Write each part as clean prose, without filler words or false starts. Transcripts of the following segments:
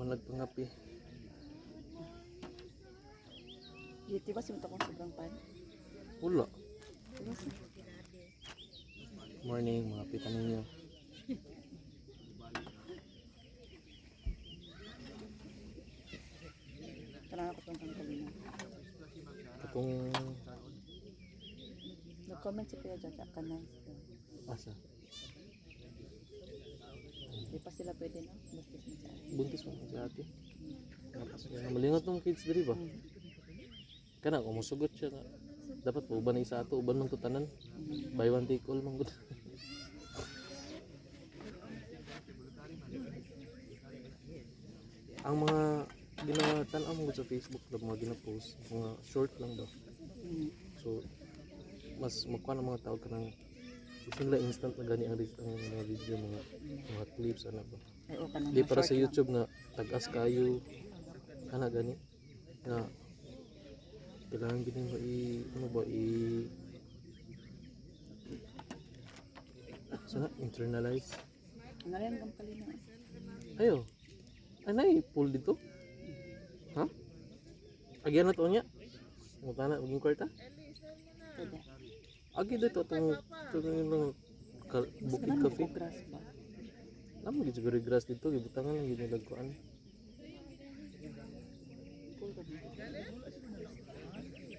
Manag pangapi. Dito ba simto kong sobrang pan? Wala. Diba sa? Morning, mga pita ninyo. Tanang ako itong kanina. Itong Nag-comment si Kuya Jaja ka nice daw. asa. Di pa sila pwede no? Bastos mo sa akin. Buntis mo si ate. Tapos malingot ng kids diri ba? Kana kung musugot siya nga. Dapat po uban na isa ato, uban man to tanan. Buy one take all man gud. Ang mga ginatan mo sa Facebook na mga gina-post, mga short lang daw. So mas makuha ng mga tao ka ng gusto nila instant na gani ang mga video, mga clips, ano ba. Ay, o, kanang Di para short sa lang. YouTube nga tag-as kayo ana gani na kailangan gini mo ano ba sana internalize. Ano rin kang kalina? Ayo. Anay pool dito. Ha? Agyan na to niya. Muta na maging kwarta. Pwede. Agi dito tong Bukid Mas Cafe. ko grass ba? Namo gid siguro grass dito gibutangan lang gid nilagkuan. Cool ba dito?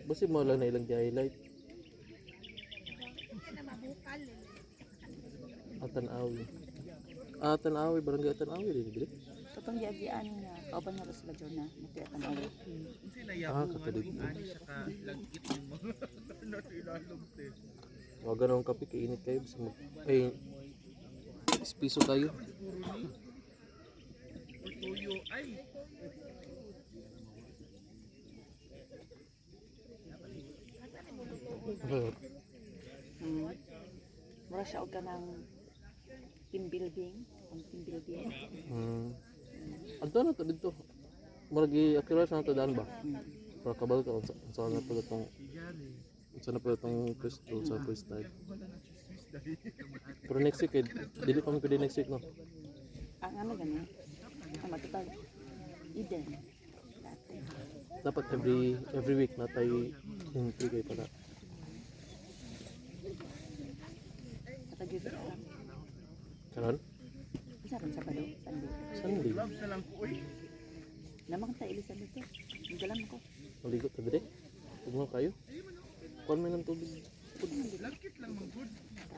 Basi mo lang na ilang highlight. Atanawi. Atanawi barangay Atanawi din dili. Katong giagian niya. Kauban nga ba sila dyan na? Matiyatan ako. Katulid. Wag ganun kape kainit kayo basta ay piso tayo. Mura siya og kanang team building. Ang team building. Adto na to dito. Maragi akira sa nato daan ba? Para kabal ka sa na pala tong sa na pala tong Cristo sa first time. Pero next week dili pa mo pwede next week no. Ang ano gani? Ang matutag. Eden. Dati. Dapat every week na tayo entry kay para. Matagid ka lang. Karon? Isa rin Sabado, Sunday. Sunday. Naman tayo ilisan dito. Ang galang ko. Maligo ta dire. Tugma kayo. Kuan man ng tubig.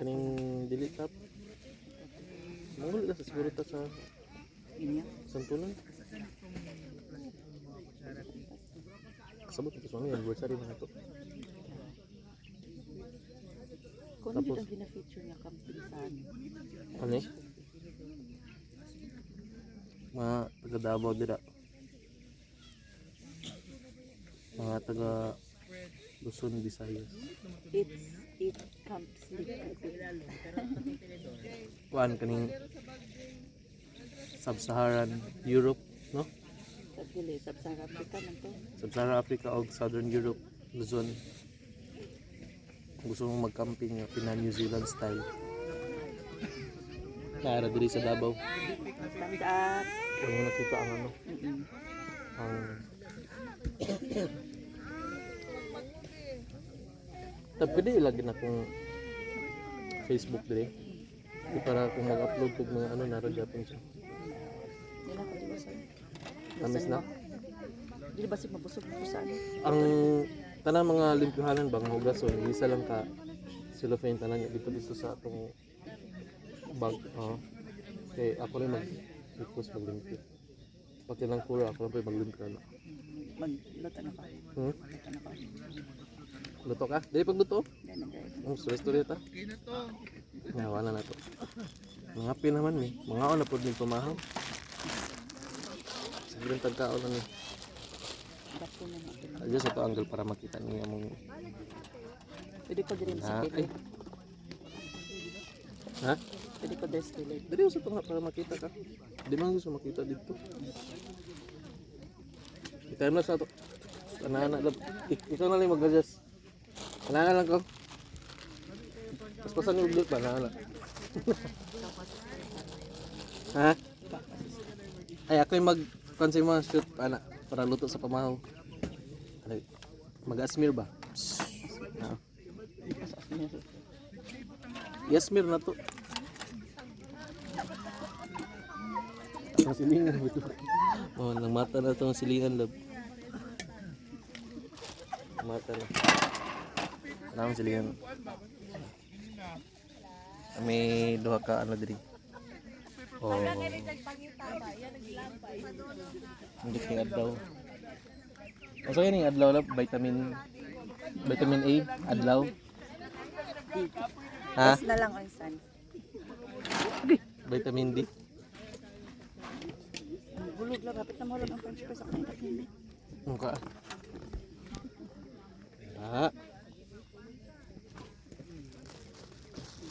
Kaning dili tap. Mangul na sa siguro ta sa Inya. Santunan. Sabot ito sa mga anniversary na ito. Kung ano dito ang gina-feature niya camping sa ano? Ano eh? Mga taga Davao dira. Mga taga Luzon, Visayas. It camps Kuan kaning Sub-Saharan Europe, no? Dili, Sub-Saharan Africa man to. Sub-Saharan Africa o Southern Europe, Luzon. Gusto mong mag-camping New Zealand style. Kaya diri sa Davao. Stand up. Kung nakita ang ano, ang pwede ilagay na kung Facebook diri. Para kung mag-upload kog mga ano naragapon siya. Yan ako di ba sa? Tamis na. Dili ba si mabusog mo sa ano? Ang tanang mga limpyohanan bang hugason, isa lang ka cellophane tanan niya dito sa atong bag. Okay, ako rin mag-request maglimpyo. Pati lang kura, ako lang pa maglimpyo na. Magluto na ka. Luto na ka. Luto ka? Dili pag luto? Yan na guys. Ang story ta. Ngawa na to. Mga pin naman ni. Mga na pud ning tumahaw. Siguro tagkao na ni. Dapo na natin. Ayos sa to angle para makita niyo among Pwede ko din sa ay. kilid. Ha? Pwede ko din sa kilid. Dali sa to nga para makita ka. Di man gusto makita dito. Kita na sa to. Ana-ana lang. Ikaw na lang mag-adjust. Ana-ana lang ko. Mas pasan yung ulit ba? Ana-ana. Ha? Ay, ako yung Kung sa mga shoot, ana, para luto sa pamahaw. Ano, mag-asmir ba? Ah. Yasmir na to. Ang silingan ba ito? Oh, nang mata na itong silingan lab. Mata na. Anong silingan? May duha ka ano diri. Oh. Hindi kay adlaw. Asa yan yung adlaw lab? Vitamin A, adlaw. Ha? S na lang on sun. Vitamin D. Bulog lang, kapit na mahulog ang french fries ako ng kapinig. Mukha. Ah.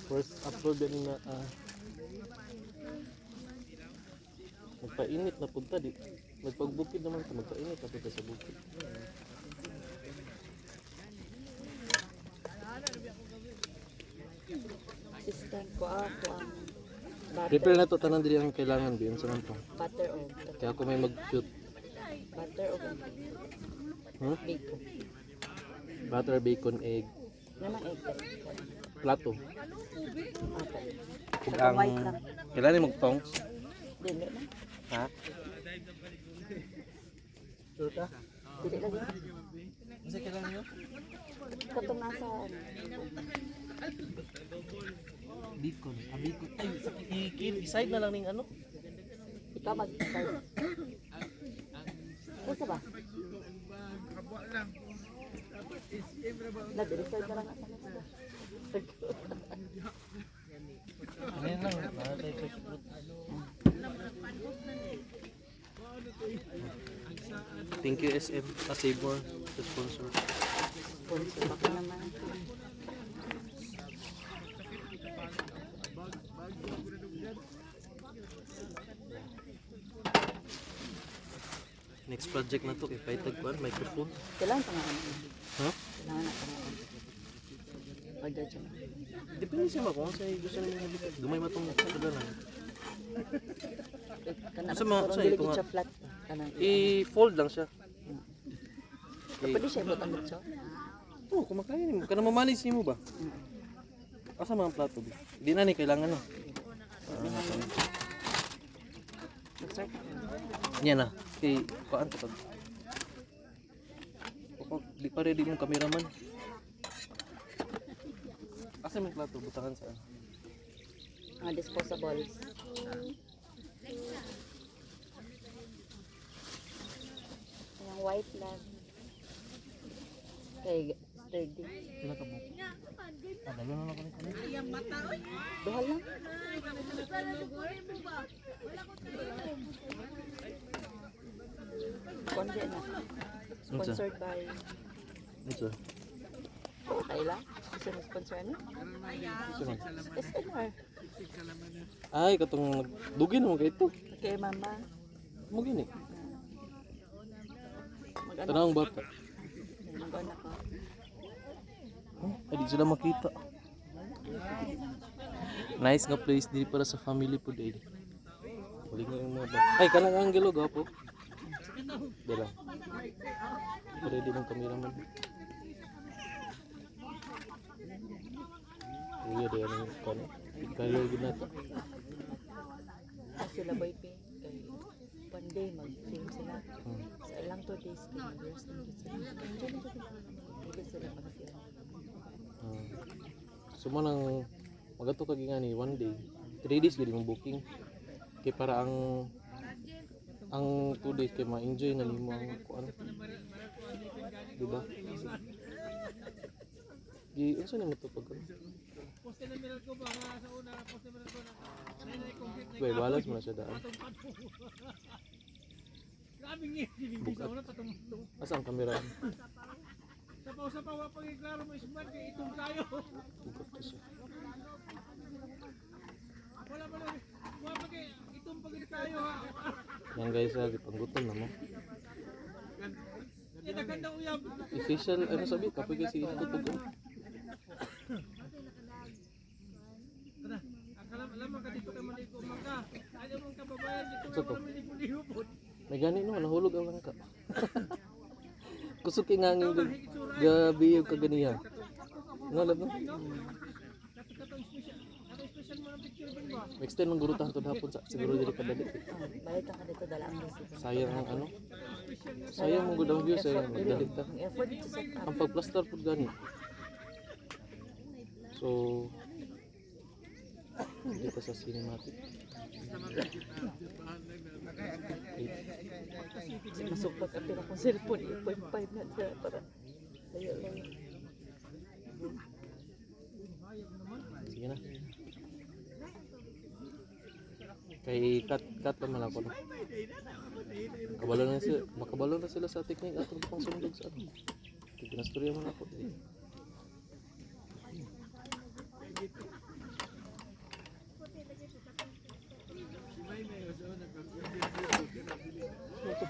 First upload din na magpainit na punta di. Magpagbukid naman ito, magpainit na punta sa bukid. Assistant ko ako ang butter. Prepare na to tanan diri ang kailangan din sa to. Butter o Kaya ako may mag-shoot. butter o Hmm? bacon. Butter, bacon, egg, Naman egg. plato. Apat. Ug Saka ang white lang. kailangan mag-tongs. Dili na. Ha? Sure ka? Dili lagi. Kasi kailangan nyo? Katong nasa Bacon. Bacon. Ay, i-side na lang ning ano? ikaw mag-start. Kusa ba? Nag-reserve ka lang at Ayan lang. Nakatay fresh fruit. Thank you SM. Save more. The sponsor. sponsor ako naman. Next project na to kay Paitag kuan microphone. Kailangan pa nga ano. Ha? Kailangan na pa nga ano. Pagdad siya. Depende sa mga kung sa gusto niyo mabigat. Gamay matong kadalan. Kanang Sa mga- siguro sa dili ito gid nga. siya flat. Kanang I-fold lang siya. pwede siya ibutang dito. Oh, kumakain mo. Kana mamanis mo ba? Asa mga plato? Di na ni kailangan no. Mag-start. Yan na. Kay kuan to pag. Di pa ready yung cameraman. Asa may plato butangan saan? Mga disposables. Yung white lang. Kay sturdy. Wala ka mo. Dalo na lang kami. Duha lang. Konde na. Sponsored by Ito. Kayla. Gusto mo sponsor ano? Ito man. SNR. Ay, katong dugin mo kay ito. Okay, mama. Mo gini. Mag-ano? Tanang bata. Mag-ano ka? Ay, di sila makita. Nice nga place dili para sa family po day. Uli nga yung mga bata. Ay, kanang anggelo gapo. Dala. Ready ng cameraman. Uya dia nang kan. Kayo ginata. Sila boy pay. Kay one day mag-film sila. Sa ilang 2 days kay rest din sila. Hindi sila mag-film. So manang magato ka gingani one day. 3 days gid yung booking. Kay para ang 2 days kay ma-enjoy na nimo ang kuan. Diba? Gi unsa nimo to pag Wait, balas mo na siya daan. Bukat. Asa ang kamera? Sapaw-sapaw pag iklaro mo isman kay itong kayo. Bukat ko siya. Wala pa lang. Wala pa kay itong pag kayo ha. Yan guys, gipanggutom na mo. Kinakanda uyab. Official, ano sabi, kapag kasi tutugong. Tara, alam ka dito ka maniko mangka. Ayaw mong kababayan dito Sa to? ka maniko. May gani no, nahulog ang langka. Kusog kay ngangin gabi yung kaganiya. Nalab no? Extend ng gurutahan to hapon sa siguro dili kadali. Balik ka dito dala ang resibo. Sayang ang ano. Sayang mo gud ang view sayang magdali ka. Ang effort to set up. Ang pagplaster pud gani. So dito sa cinematic. Masukpat ang pira kong cellphone. 8.5 na siya para layo lang. Sige na. Kay cut naman ako. No? Makabalo na sila sa technique atong pang sundog sa ano. Pinastorya man ako. Ito.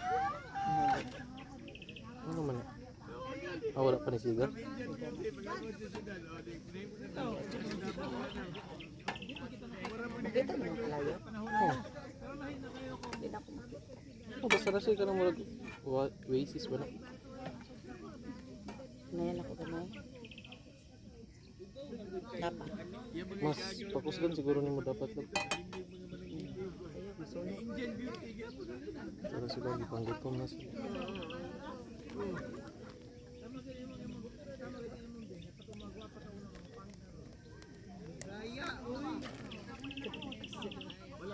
Ano man? Wala pa ni Sigar. Makita mo yung kalayo? Oh. Hindi na ako makita. Oh, basta na siya ka na murag oasis ba na? Ngayon ako gamay. Dapat. Mas pakusgan siguro ni mo dapat lang. Ayaw, masunog. Para sila gipanggutom na sila.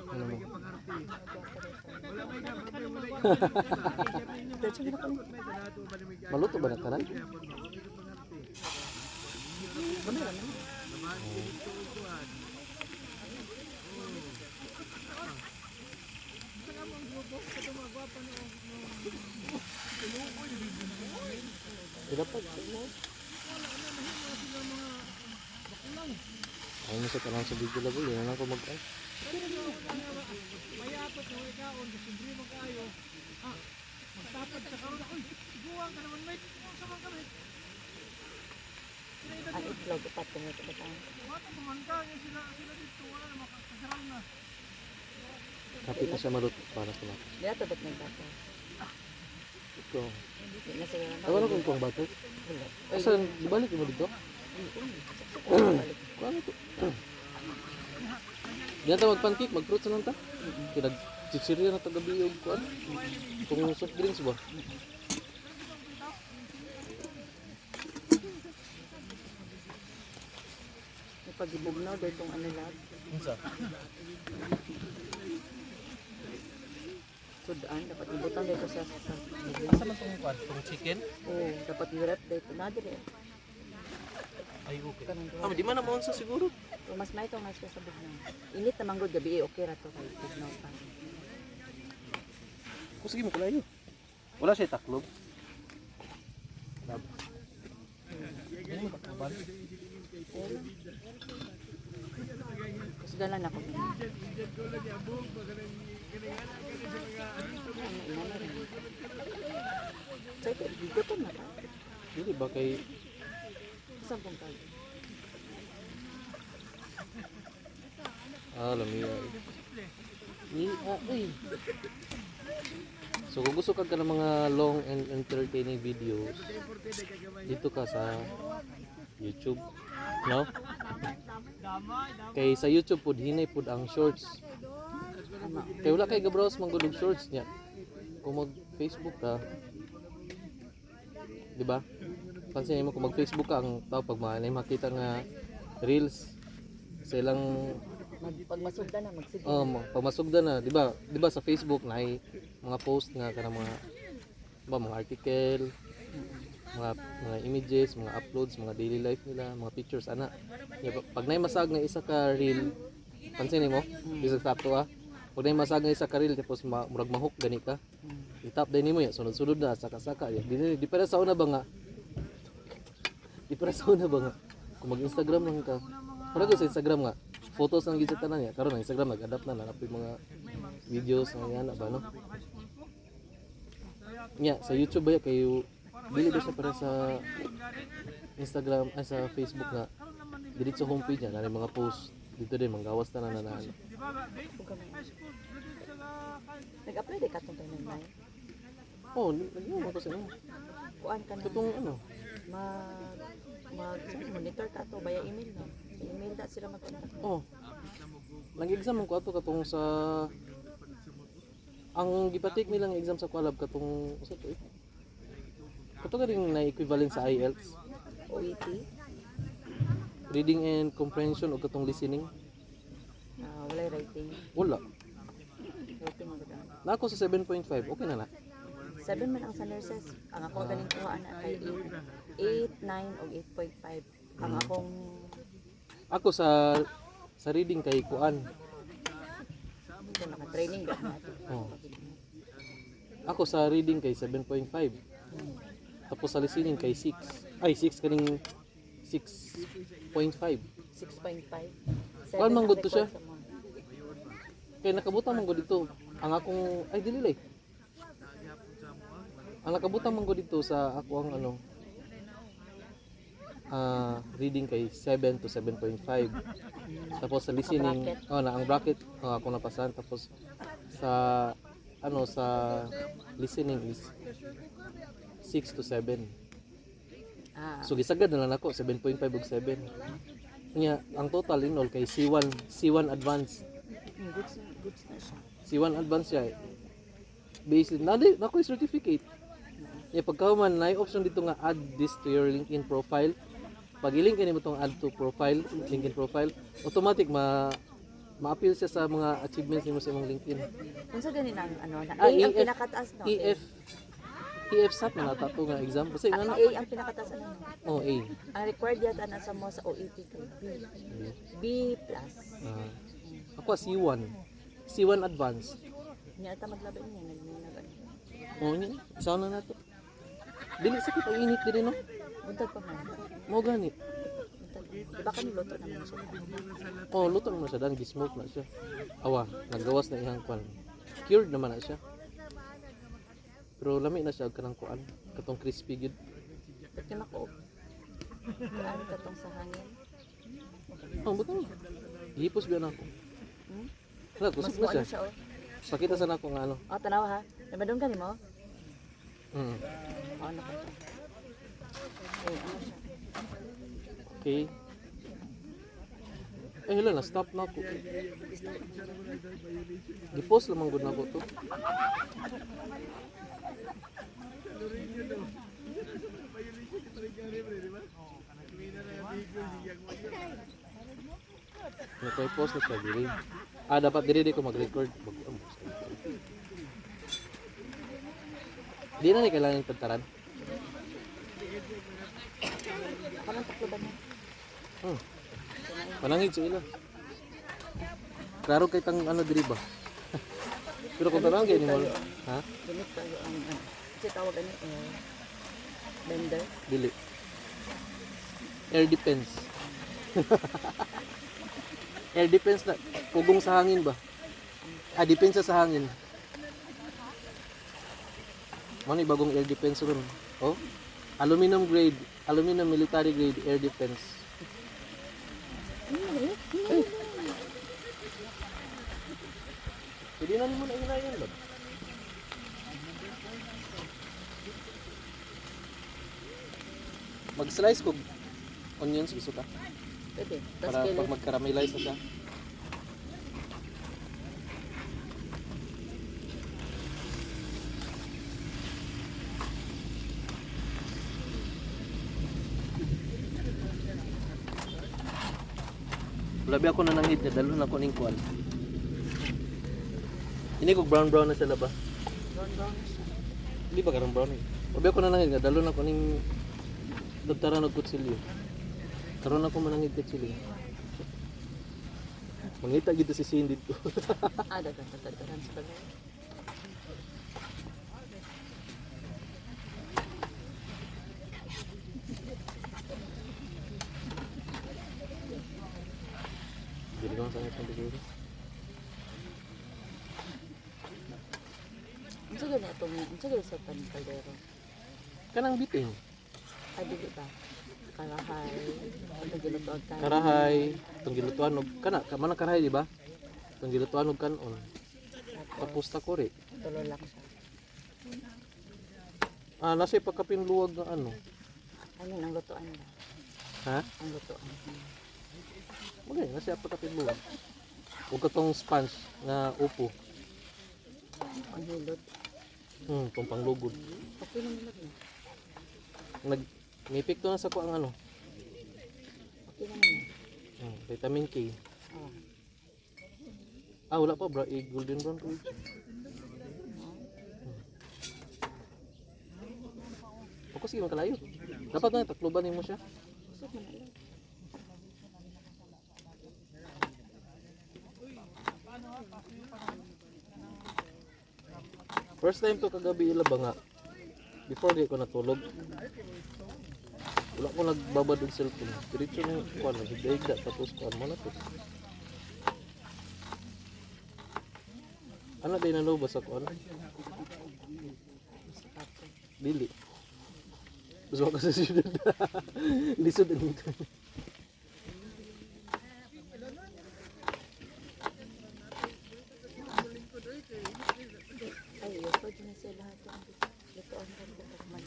Ano mo? Maluto ba na tanan? Ano lang naman? Dapat. Ayun sa tanang sa video labo, yun na ako mag-ay. Mayapot ng ikaon, kasimbre mo kayo. Magtapad sa karon. Uy, iguang ka naman, mate. Sa mga kami. Ang itlog, upat ko nga ito ba tayo? Mata naman ka, sila dito, wala na makasarang na. Kapit na siya maluto para sa lakas. Hindi ito ba't nagbata? Ito. Hindi na sila naman. Tawa na kung pang butter. Wala. Eh, saan? Ibalik mo dito? Kuha na ito. Diyan ta mag-pancake, mag-fruits na lang ta. Kinag-chichirya na tagabi yung kuhan. Kung soft drinks ba? May pag-ibugnaw dahil itong ano lahat. Isa. Sudaan, dapat ibutan dito sa Asa man itong kuhan? Itong chicken? Oo, dapat i-wrap dito. Nadiri. Ay, okay. Kanang Ah, di man na maunsa siguro. So, mas may itong mas sa bugnaw. Init na manggod gabi, okay ra to kay bugnaw pa. Kung sige mo kulayo. Wala siya taklob. Lab. Ano ba kaban? Kasi dalan ako. Sa ito, gutom na ka. Dili ba kay Saan pong kayo? lamiya. Uy. So kung gusto ka ng mga long and entertaining videos, dito ka sa YouTube, no? Kay sa YouTube pud hinay pud ang shorts. Kay wala kay ga-browse man gud og shorts niya. Kung mag Facebook ka, di ba? Pansin mo kung mag Facebook ka ang tao pag makita nga reels sa ilang Pag masugdan na, magsige. pag masugdan na, di ba? Di ba sa Facebook na mga post nga kanang mga article, mga images, mga uploads, mga daily life nila, mga pictures ana. Pag nay masag nga isa ka reel, pansin mo, bisag tato Pag nay masag nga isa ka reel tapos murag mahok gani ka. I-tap din nimo ya, sunod-sunod na saka-saka. Di para sa una ba nga? Di para sa una ba nga? Kung mag-Instagram lang ka. Para sa Instagram nga, photos ang gitatan niya. Karon ang Instagram nag-adapt na nanapoy mga videos nga yan ba no? Nya sa YouTube ba kayo dili ba siya para sa Instagram ay sa Facebook nga dili sa homepage niya na mga post dito din manggawas na nanana. Nag-apply di ka itong tayo ng Oh, naging mo kasi ano. Kuan ka na. Katong ano. Monitor ka to via email no. Sa email na sila mag-contact. Oh. Nag-exam man ko ato katong sa ang gipatik nilang exam sa Kualab katong sa to eh. Kato galing na equivalent sa IELTS, OET. reading and comprehension o katong listening. Wala writing. Wala. Writing mo ba? Na ako sa 7.5, okay na na. 7 man ang sa nurses. Ang ako galing kuha na kay 8, 9 o 8.5. Ang akong Ako sa reading kay Kuan. naka-training ba natin. Oh. Ako sa reading kay 7.5. Tapos sa listening kay 6. Ay 6 kaning 6.5. 6.5. Kuan man gud to siya. Sa mo. Kay nakabutan man gud dito. Ang akong ay dili lay. Ang nakabutan man gud dito sa ako ang ano reading kay 7 to 7.5. Tapos sa listening, na ang bracket ako napasan. Tapos sa ano sa listening is 6 to 7. So gisagad na lang ako 7.5 ug 7. Nya ang total in all kay C1 advance. Goods na siya. C1 advance siya. Based na ko certificate. Ya pagkahuman na option dito nga add this to your LinkedIn profile. Pag i-link mo itong add to profile, LinkedIn profile, automatic ma-appeal siya sa mga achievements mo sa imong LinkedIn. Kung sa ganin ang ano, na A ang pinakataas no? EF SAT na natato nga exam. Kasi Ang ano? A ang pinakataas ano? Oh, A. Ang required yata na sa mo sa OET kay B. B plus. Ako C1. C1 advance. Niya ata maglaban niya nag Oh, yun. Isa na nato. Dili sakit ang init diri no. buntag pa man. Mo gani. Buntag. Diba kami luto naman siya. Oh, luto naman siya dan gismoke na siya. Awa, nagawas na iyang kwan. Cured naman na siya. Pero lami na siya kanang kuan, katong crispy gid. Dati mako. Kuan katong sa hangin. Oh, buto. Hipos biyan ako. Wala, Mas kusog mo na ano siya. siya oh. Pakita sa nako nga ano. Tanawa ha. Namadong ka ni mo? Mm. Ano ka to? Ano siya? Okay. Ay, hala, na-stop na ako. Gipos lamang gud na ko to. Naka-post na siya diri. Dapat diri ko mag-record. Di na ni kailangan pagtaran. Parang taklo ba niya? Manangid sa ila. Klaro kay tang ano diri ba? Pero kung tanong kay ni mo, ha? Ganit tayo ang kasi tawag ano blender. Dili. Air defense. Air defense na pugong sa hangin ba? Depensa sa hangin. Mano bagong air defense ron. Oh. Aluminum military grade air defense. Hindi na mo na hinayan ba? Mag-slice ko onions gusto ka? Pwede. Tas Para kailan pag mag-caramelize na siya. Labi ako na nangit niya, dalo na ko ning kuan. Ini ko brown na sila ba? brown siya. Hindi ba karang brown eh? Labi ako na nangit niya, dalo na ko ning tagtaran og kutsilyo. Karon ako manangit kutsilyo. Mangita gito si Cindy dito. Dagan sa kanya. Jadi ko sa itong siguro. Unsa gani atong unsa gani sa kaldero? Kanang biting. Dili ba? Karahay. Ang gilutoan ka. Karahay, itong gilutuan og kana, kamana karahay di ba? Itong gilutuan og kanon. Tapos takore. Tulo lang siya. Nasa pagkapinluwag ng ano. Ano ang lutuan ba? Ha? Ang lutuan. Okay, nasa pagkapinluwag. Huwag ka tong sponge na upo. Ang hilot. Itong panglugod. Okay naman na. Nag-mipik to na sa ko ang ano. Okay naman na. Vitamin K. Oh. Wala pa bro. Golden brown ko. O sige magkalayo. Dapat na takloban mo siya. Kusog man na lang. First time to kagabi ilaba nga. Before di ko natulog. Wala ko nagbabad og cellphone. Diretso na kuan nagdaigda tapos kuan mo na to. Ano din na ba sa kuan? Dili. Gusto ko sa siyudad. Lisod ang ito. Ay, pwede na sila lahat ang lutuan ko kapag man.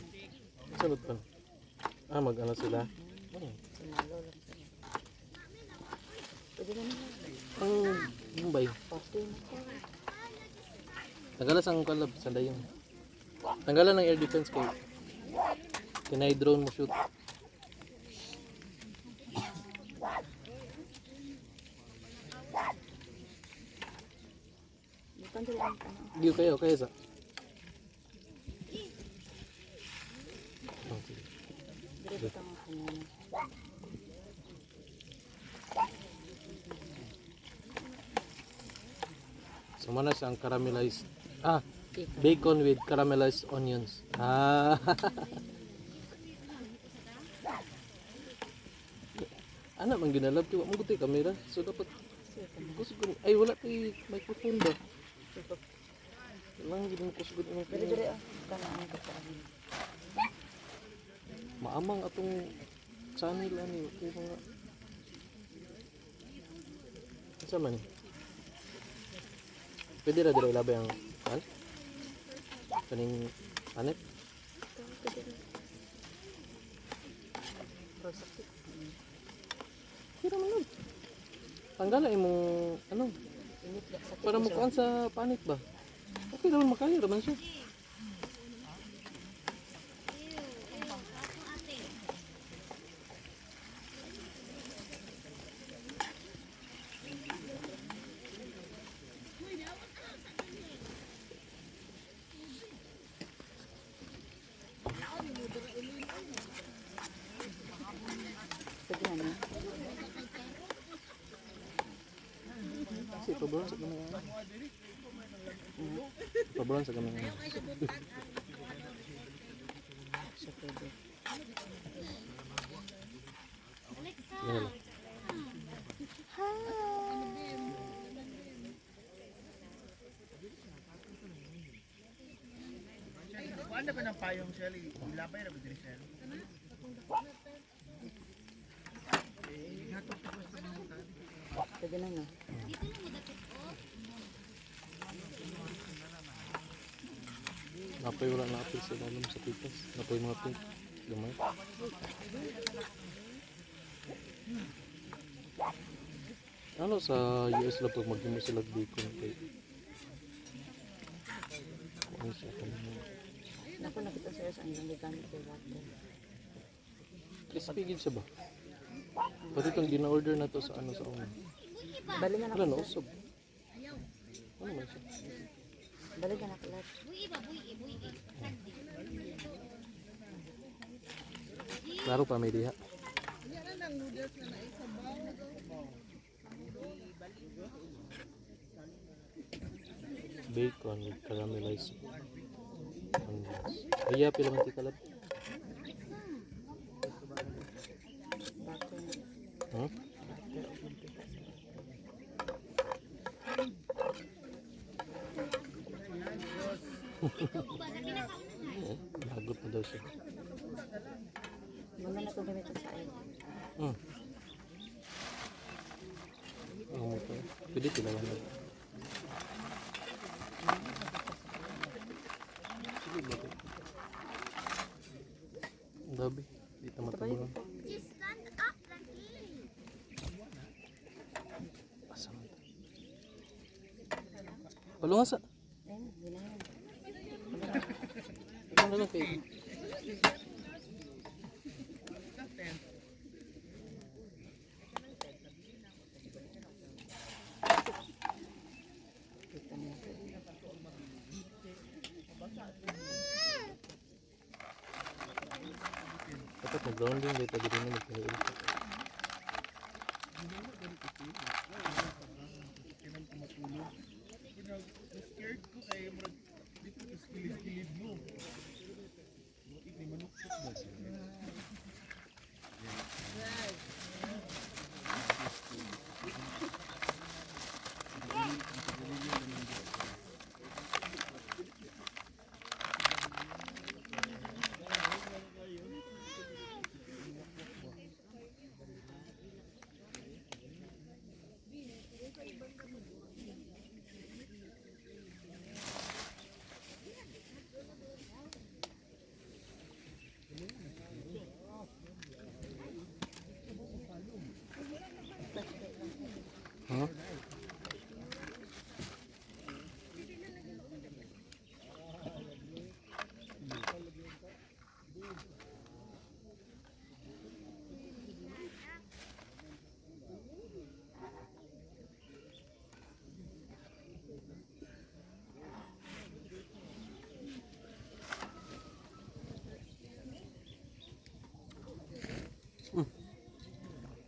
Salot pa. Mag-ano sila? Sinalo lang sila. Pwede na nila. Ang Mumbai. Okay na ko. Tanggalas ang kalab sa dayon. Tanggalan ng air defense kay kinay drone mo shoot. Bukan dili ang ano. Di kayo sa. Dili ba tang kanina. So mana siyang caramelized Ika. bacon with caramelized onions. Ano man ginalab kay wa mo guti kamera. So dapat kusgon. Ay wala kay microphone ba? Lang gid mo kusgon imong Dili dili kana ang lutuan. maamang atong channel ani kay mga Asa man? Pwede ra dira ilabay ang kaning panet. Rosakit. Kira man lang. Tanggal imong ano Init ga sakit. para mukuan sa panit ba? Okay naman makaya raman siya. Pwede na niya. Kasi pabron sa kamay. Pabron sa kamay. Siya pwede. Yan. Kuan na ba ng payong Shelly? Ilabay na ba diri Shelly? Pwede na no. Napay wala na apil sa dalam sa pitas. Napay mga pink. Gamay. Ano sa US lang pag mag-imo sila bacon kay ano siya kanina. Naku nakita sir sa ang gamit kay water. Crispy gid siya ba? Pati itong gina-order na to sa ano sa una. Bali na Wala na. na usog. Ano man siya? Bali na nakalat. Klaro pa may diha. Bacon with caramelized onions. Kaya pila man ti kalat? Butter na. Huh? Butter o mantika. Lagot na daw siya. Muna na itong gamitin sa air. Ano mo to? Pwede tilawan na. Sige ba ito? Palunga sa. Ayun, yun na yun. Ikaw na lang kay. Kita niya. Dapat mag-grounding dito dito na magkahiin. Scared ko kay murag dito is kilid-kilid mo. Ikni manukot ba siya? Ha?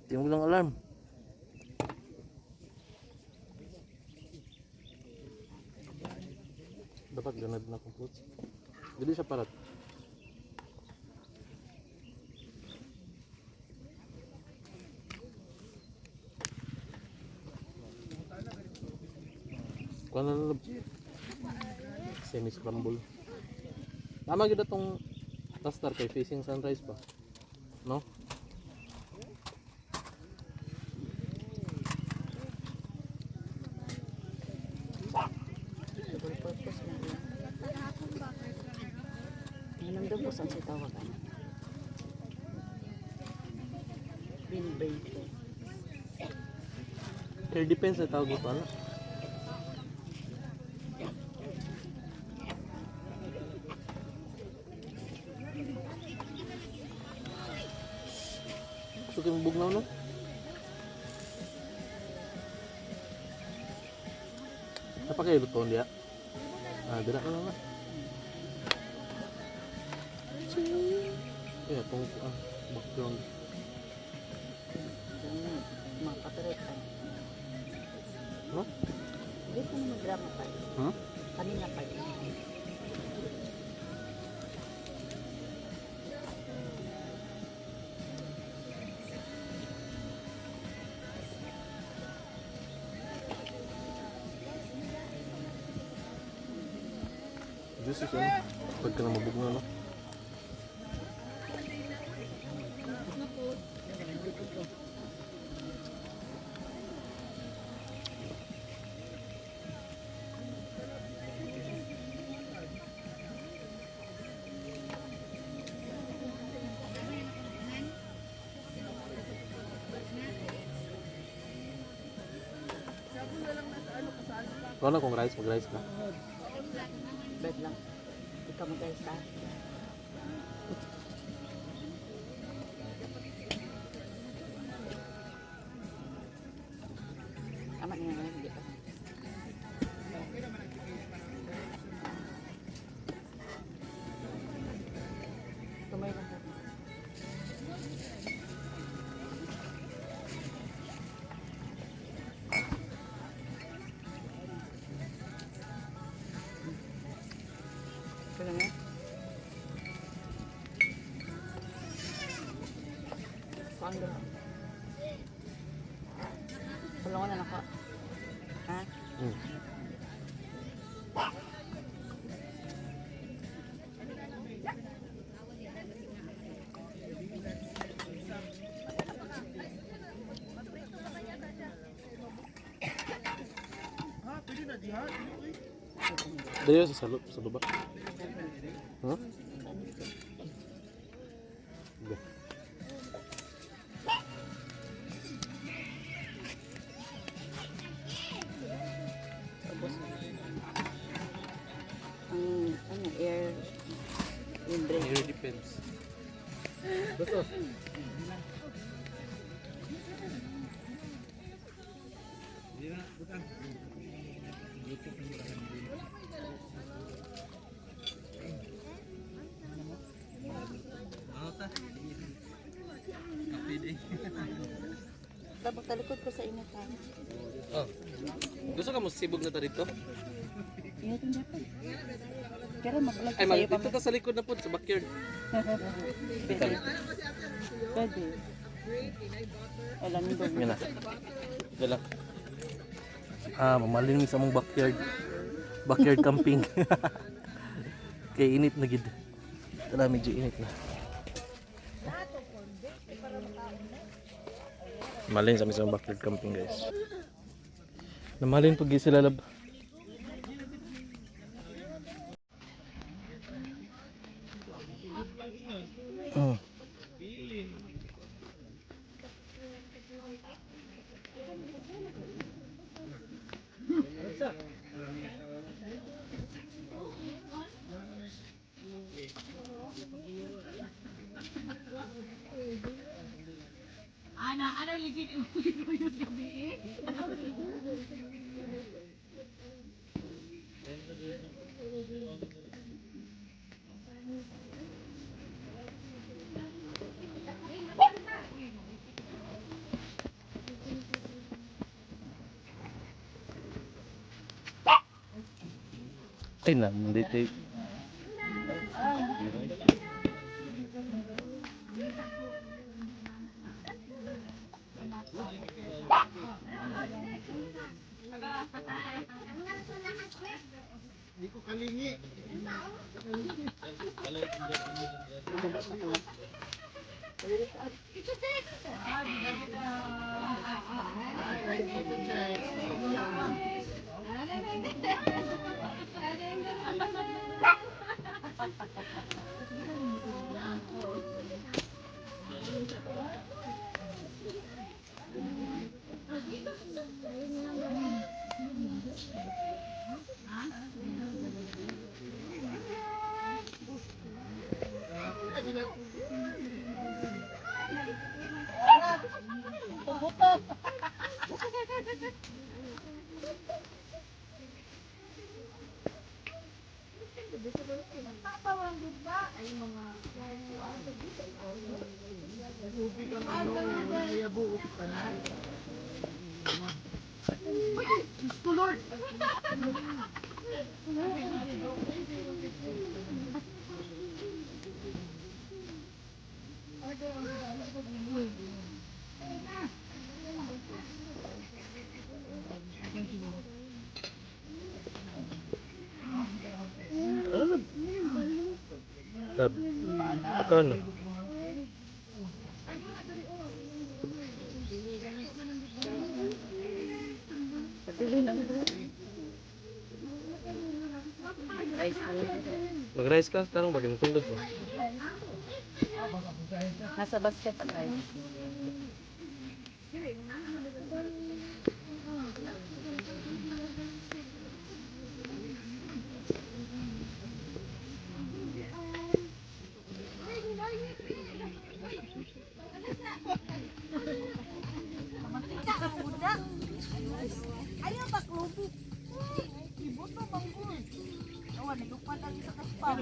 Tingnan mo lang alarm. Dapat ganad na kung fruits. Jadi siya parat. Kuha na lang. Semi-scramble. Tama gid atong tastar kay facing sunrise pa. No? Double purpose na yun. Manamdam ko saan siya tawagan. Windbreaker. Air defense na tawag ito, ano? Gusto kayo bugnaw, no? Apa kayo lutuan dia? Ah, dira na lang na. Ya, itong background. Yung mga kapiritan. No? Hindi ko na mag-drama pa. Hmm? Kanina pa. Juicy siya, no? Pagka na mabugnaw, no? Kung ano kung rice, mag-rice ka. Bed lang. Ikaw mag-ayos ka. Tama na yan. Hindi pa. Tumay lang ka. Ito lang yan. Saan doon? Tulungan na ako. Ha? Hmm. Ha, pwede na di ha? Dayo sa baba. Huh? Go. Ubus na. times. Gusto. Tapos talikod ko sa init ha. Oh. Gusto ka mo sibog na ta dito? Init yung dapat. Kaya mag-vlog ko Ay, sa'yo pa. dito ta sa likod na po, sa backyard. Pwede. Pwede. Alam mo ba? Yan na. Ito lang. Mamaling sa mong backyard. Backyard camping. Kay init na gid. Ito na, medyo init na. Malin sa mismong backyard camping, guys. Namalin pag sila lab. Oh. Ay na, dito. Hindi ko kalingi. Tubig ang ano, may buot ka na. Gusto Lord! Lab. Kano? Mag-rice ka, tarong bagay tundog mo. Nasa basket ay. Ayaw ba klubi? Ibot na bang ko? Awan, nagupad ang isa kaspang.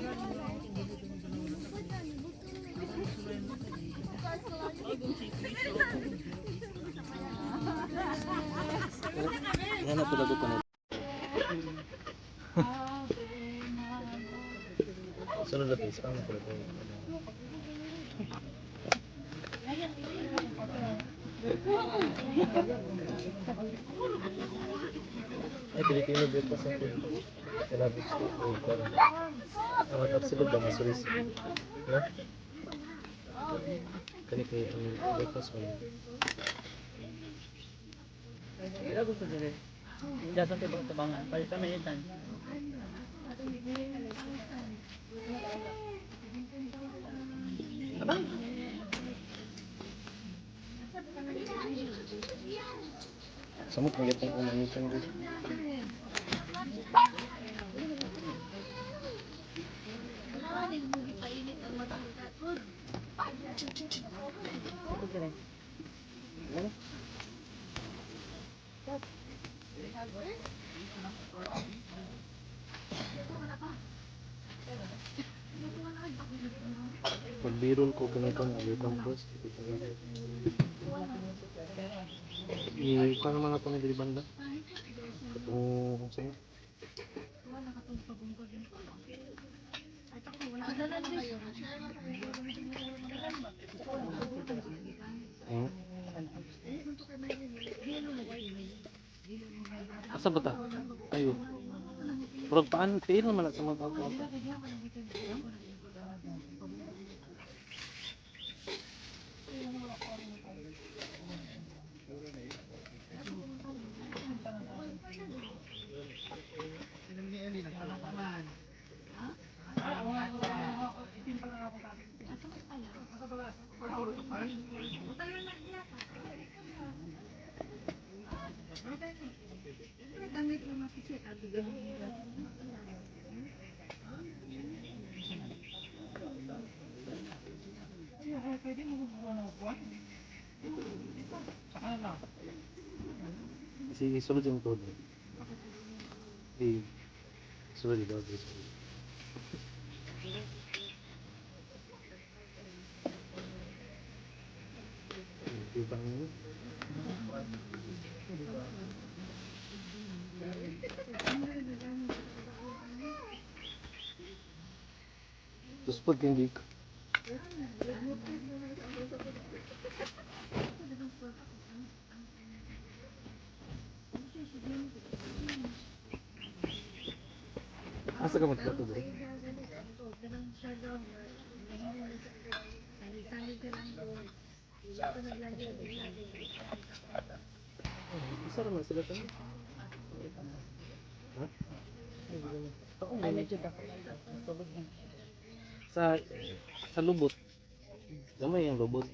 Yan na pala ko na. Sunod na pisa na pala ko. Ay, Pilipino dito sa akin. Kalabit ko. Awat absolute ba masulis? No? Kani kayo ang breakfast mo. Ila gusto dire. Dapat sa bang tabangan, pali sa minitan. Samot mo gitong kumanitan dito. Painit ang mata. Magbirol ko ganito na ibang boss. Paano man ako na dili banda? Kung sa'yo. Hmm? Asa ba ta? Ayo. Pero paano? Pail naman na sa mga tao. Si sulod yung todo. Sulod yung todo. Ibang terus pag hindi ka asa ka magplato bro? Isa naman sila tayo. Ha? Ano dyan ako? Sa sa lubot. Gamay ang lubot.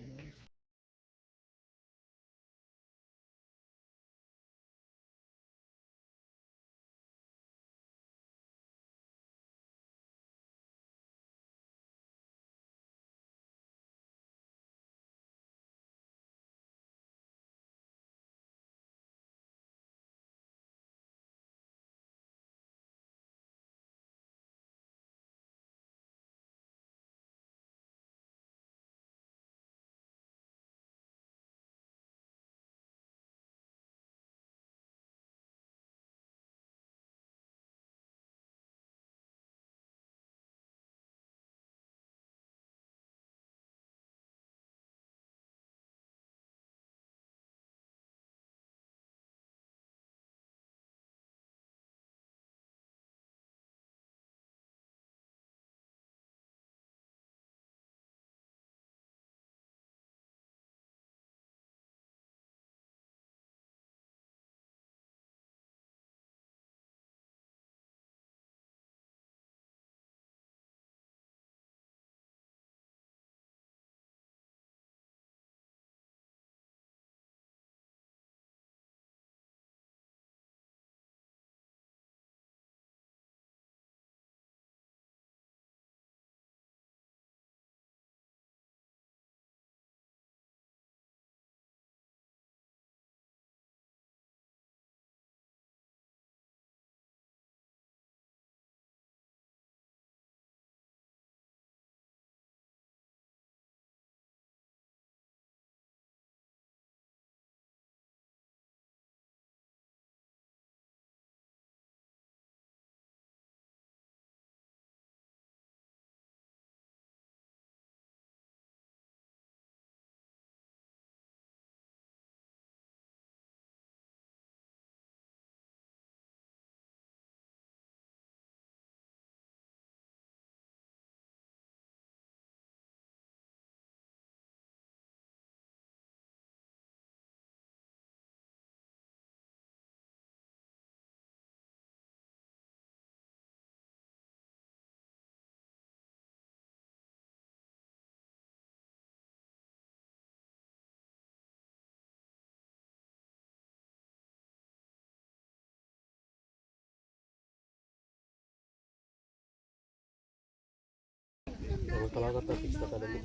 Kalau talaga ta fix ta dali.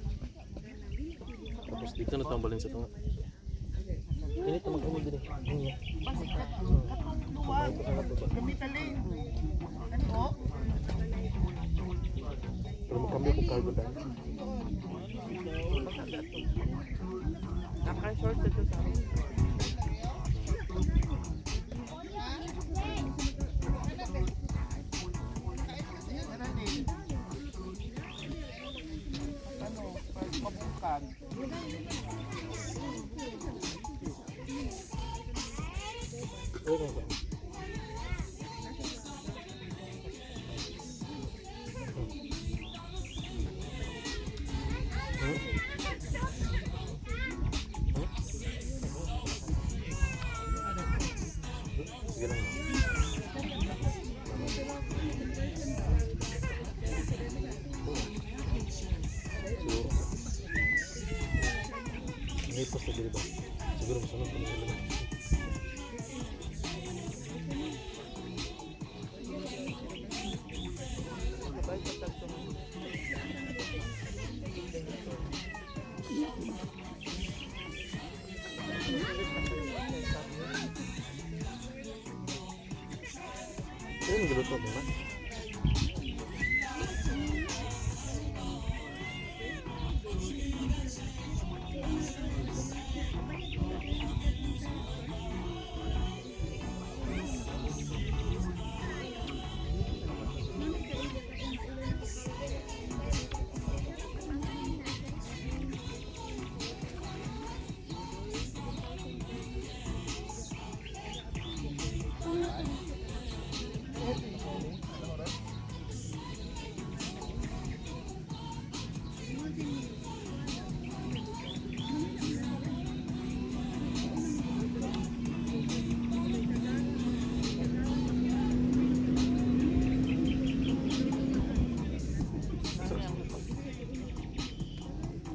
Tapos dito na tambalin sa tunga. Ini to mag-uwi din. Ini. Kami taling. Ano? Pero makambyo ko cargo dahil. Maganda to. Naka-short ito sa akin. Ano, pabungkag. Okay ba? Hmm? Hmm? Sige lang. Siguro. May post na ba? Siguro masunod pa nila. Sabay sa tagtong. Kaya yung galuto mo ba?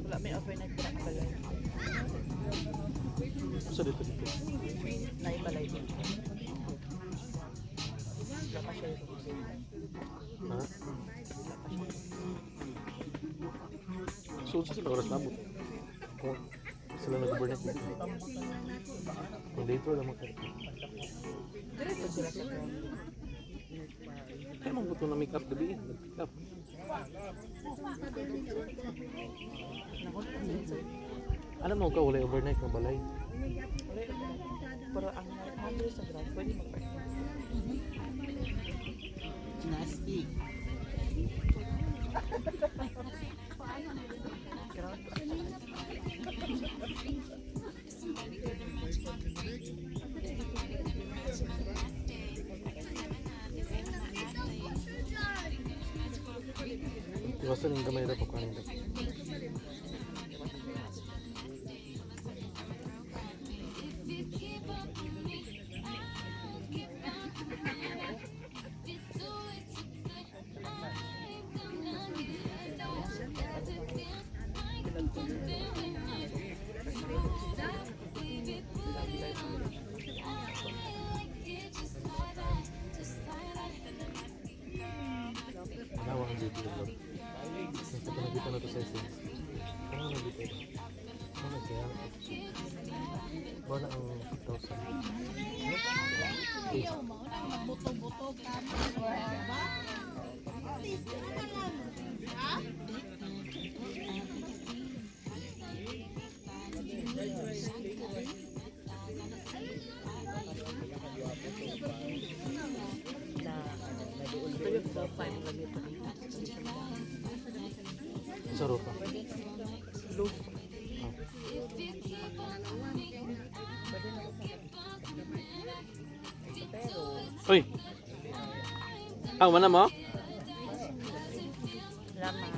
Wala may overnight ka na balay. So dito. Naibalay din. Wala pa siya. Ha? So sila oras nabot. Kung sila nag-overnight dito. Kung later lang magkaroon. Diretso sila sa kong. Kaya mong buto na make up gabi. Make up. Alam mo ka, wala overnight na balay. Pero ang nandito sa grad, pwede mag-partner. Nasty. Iwasan yung gamay na po kanina. Nawa ang dito yung vlog. Ito pa nagkita na ito sa essence. Ano na dito ito? Ano na kaya? Wala ang 1,000. Ayaw mo, nagbuto-buto ka mo. Diba? Artista ka lang. Ha? Ito yung sa 5 na dito. Sa rupa. Loop. Oh. Pero, Uy! Mana mo? laman.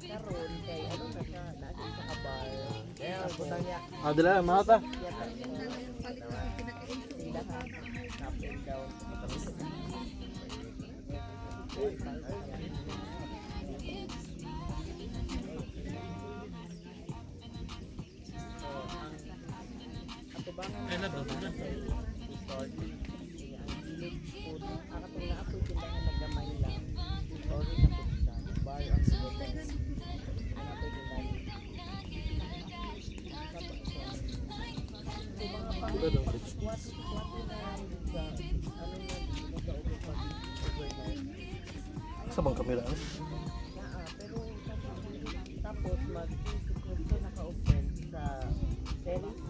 Karon kay ano na siya, nasa sa kabar. Kaya butang niya. Dala, mata. Sila ha. Up and down. Ay, nado. Ito daw. Sa bang kamera? Tapos mag-secret siya naka-open sa terrace